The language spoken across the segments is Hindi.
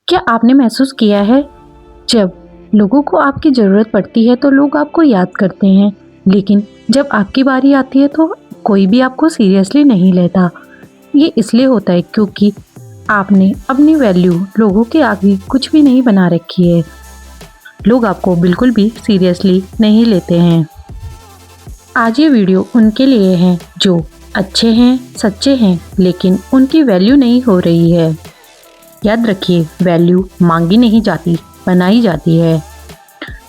क्या आपने महसूस किया है, जब लोगों को आपकी ज़रूरत पड़ती है तो लोग आपको याद करते हैं, लेकिन जब आपकी बारी आती है तो कोई भी आपको सीरियसली नहीं लेता। ये इसलिए होता है क्योंकि आपने अपनी वैल्यू लोगों के आगे कुछ भी नहीं बना रखी है। लोग आपको बिल्कुल भी सीरियसली नहीं लेते हैं। आज ये वीडियो उनके लिए है जो अच्छे हैं, सच्चे हैं, लेकिन उनकी वैल्यू नहीं हो रही है। याद रखिए, वैल्यू मांगी नहीं जाती, बनाई जाती है।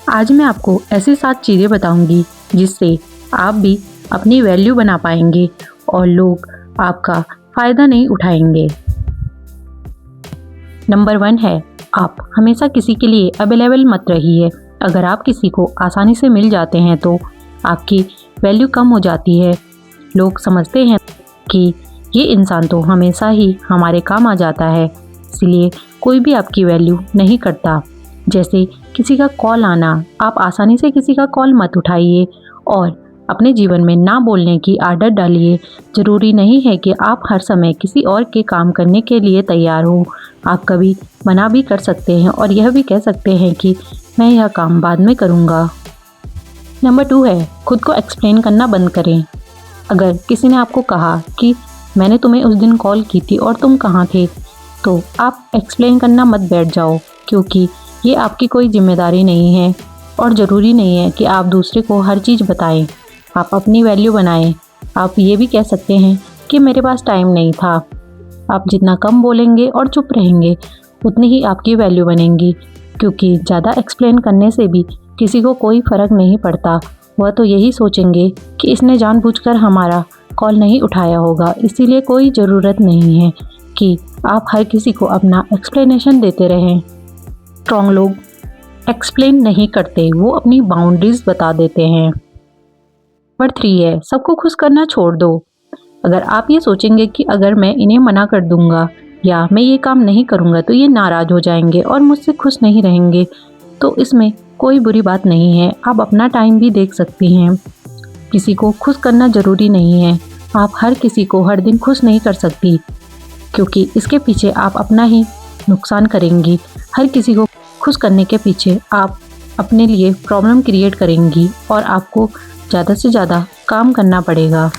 आज मैं आपको ऐसी 7 चीज़ें बताऊंगी जिससे आप भी अपनी वैल्यू बना पाएंगे और लोग आपका फ़ायदा नहीं उठाएंगे। नंबर 1 है, आप हमेशा किसी के लिए अवेलेबल मत रहिए। अगर आप किसी को आसानी से मिल जाते हैं तो आपकी वैल्यू कम हो जाती है। लोग समझते हैं कि ये इंसान तो हमेशा ही हमारे काम आ जाता है, इसलिए कोई भी आपकी वैल्यू नहीं करता। जैसे किसी का कॉल आना, आप आसानी से किसी का कॉल मत उठाइए और अपने जीवन में ना बोलने की आदत डालिए। ज़रूरी नहीं है कि आप हर समय किसी और के काम करने के लिए तैयार हो। आप कभी मना भी कर सकते हैं और यह भी कह सकते हैं कि मैं यह काम बाद में करूँगा। नंबर 2 है, खुद को एक्सप्लेन करना बंद करें। अगर किसी ने आपको कहा कि मैंने तुम्हें उस दिन कॉल की थी और तुम कहाँ थे, तो आप एक्सप्लेन करना मत बैठ जाओ, क्योंकि ये आपकी कोई जिम्मेदारी नहीं है और ज़रूरी नहीं है कि आप दूसरे को हर चीज़ बताएं। आप अपनी वैल्यू बनाएं। आप ये भी कह सकते हैं कि मेरे पास टाइम नहीं था। आप जितना कम बोलेंगे और चुप रहेंगे, उतनी ही आपकी वैल्यू बनेगी, क्योंकि ज़्यादा एक्सप्लेन करने से भी किसी को कोई फ़र्क नहीं पड़ता। वह तो यही सोचेंगे कि इसने जानबूझकर हमारा कॉल नहीं उठाया होगा। इसीलिए कोई ज़रूरत नहीं है कि आप हर किसी को अपना एक्सप्लेनेशन देते रहें। स्ट्रॉन्ग लोग एक्सप्लेन नहीं करते, वो अपनी बाउंड्रीज बता देते हैं। नंबर 3 है, सबको खुश करना छोड़ दो। अगर आप ये सोचेंगे कि अगर मैं इन्हें मना कर दूंगा या मैं ये काम नहीं करूंगा तो ये नाराज़ हो जाएंगे और मुझसे खुश नहीं रहेंगे, तो इसमें कोई बुरी बात नहीं है। आप अपना टाइम भी देख सकती हैं। किसी को खुश करना ज़रूरी नहीं है। आप हर किसी को हर दिन खुश नहीं कर सकती, क्योंकि इसके पीछे आप अपना ही नुकसान करेंगी। हर किसी को खुश करने के पीछे आप अपने लिए प्रॉब्लम क्रिएट करेंगी और आपको ज़्यादा से ज़्यादा काम करना पड़ेगा।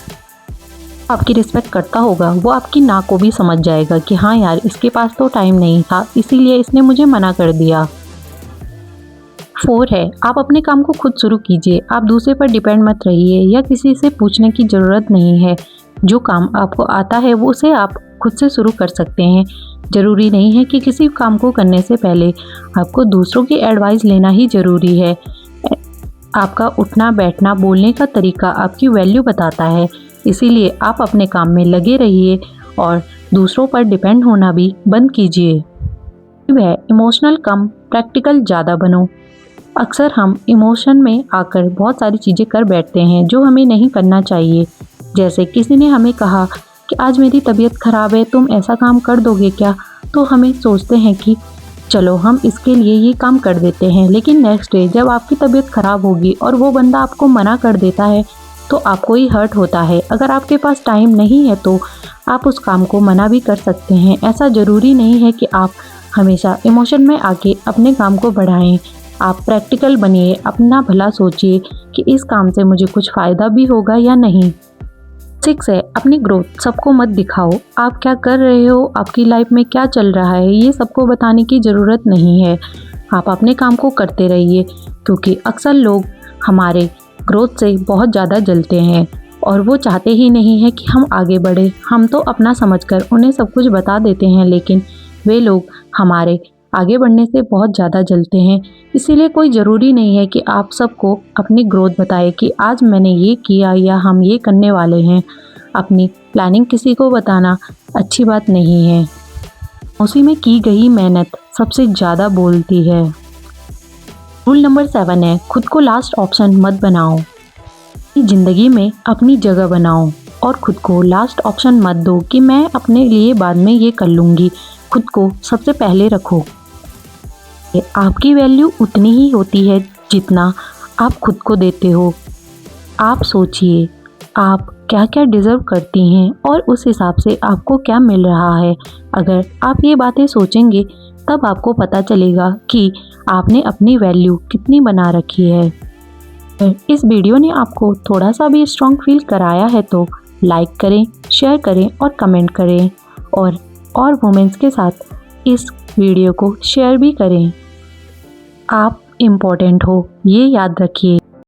आपकी रिस्पेक्ट करता होगा, वो आपकी ना को भी समझ जाएगा कि हाँ यार, इसके पास तो टाइम नहीं था, इसीलिए इसने मुझे मना कर दिया। 4 है, आप अपने काम को खुद शुरू कीजिए। आप दूसरे पर डिपेंड मत रहिए या किसी से पूछने की ज़रूरत नहीं है। जो काम आपको आता है वो उसे आप खुद से शुरू कर सकते हैं। ज़रूरी नहीं है कि किसी काम को करने से पहले आपको दूसरों की एडवाइस लेना ही ज़रूरी है। आपका उठना, बैठना, बोलने का तरीका आपकी वैल्यू बताता है। इसीलिए आप अपने काम में लगे रहिए और दूसरों पर डिपेंड होना भी बंद कीजिए। वह इमोशनल कम प्रैक्टिकल ज़्यादा बनो। अक्सर हम इमोशन में आकर बहुत सारी चीज़ें कर बैठते हैं जो हमें नहीं करना चाहिए। जैसे किसी ने हमें कहा कि आज मेरी तबीयत ख़राब है, तुम ऐसा काम कर दोगे क्या? तो हमें सोचते हैं कि चलो हम इसके लिए ये काम कर देते हैं, लेकिन नेक्स्ट डे जब आपकी तबीयत ख़राब होगी और वो बंदा आपको मना कर देता है तो आपको ही हर्ट होता है। अगर आपके पास टाइम नहीं है तो आप उस काम को मना भी कर सकते हैं। ऐसा ज़रूरी नहीं है कि आप हमेशा इमोशन में आके अपने काम को बढ़ाएं। आप प्रैक्टिकल बनिए, अपना भला सोचिए कि इस काम से मुझे कुछ फ़ायदा भी होगा या नहीं। 6 है, अपनी ग्रोथ सबको मत दिखाओ। आप क्या कर रहे हो, आपकी लाइफ में क्या चल रहा है, ये सबको बताने की ज़रूरत नहीं है। आप अपने काम को करते रहिए, क्योंकि अक्सर लोग हमारे ग्रोथ से बहुत ज़्यादा जलते हैं और वो चाहते ही नहीं है कि हम आगे बढ़े। हम तो अपना समझकर उन्हें सब कुछ बता देते हैं, लेकिन वे लोग हमारे आगे बढ़ने से बहुत ज़्यादा जलते हैं। इसीलिए कोई ज़रूरी नहीं है कि आप सबको अपनी ग्रोथ बताएं कि आज मैंने ये किया या हम ये करने वाले हैं। अपनी प्लानिंग किसी को बताना अच्छी बात नहीं है। उसी में की गई मेहनत सबसे ज़्यादा बोलती है। रूल नंबर 7 है, खुद को लास्ट ऑप्शन मत बनाओ। ज़िंदगी में अपनी जगह बनाओ और खुद को लास्ट ऑप्शन मत दो कि मैं अपने लिए बाद में ये कर लूँगी। खुद को सबसे पहले रखो। आपकी वैल्यू उतनी ही होती है जितना आप खुद को देते हो। आप सोचिए, आप क्या क्या डिज़र्व करती हैं और उस हिसाब से आपको क्या मिल रहा है। अगर आप ये बातें सोचेंगे तब आपको पता चलेगा कि आपने अपनी वैल्यू कितनी बना रखी है। इस वीडियो ने आपको थोड़ा सा भी स्ट्रॉन्ग फील कराया है तो लाइक करें, शेयर करें और कमेंट करें और वुमेन्स के साथ इस वीडियो को शेयर भी करें। आप इम्पोर्टेंट हो, ये याद रखिए।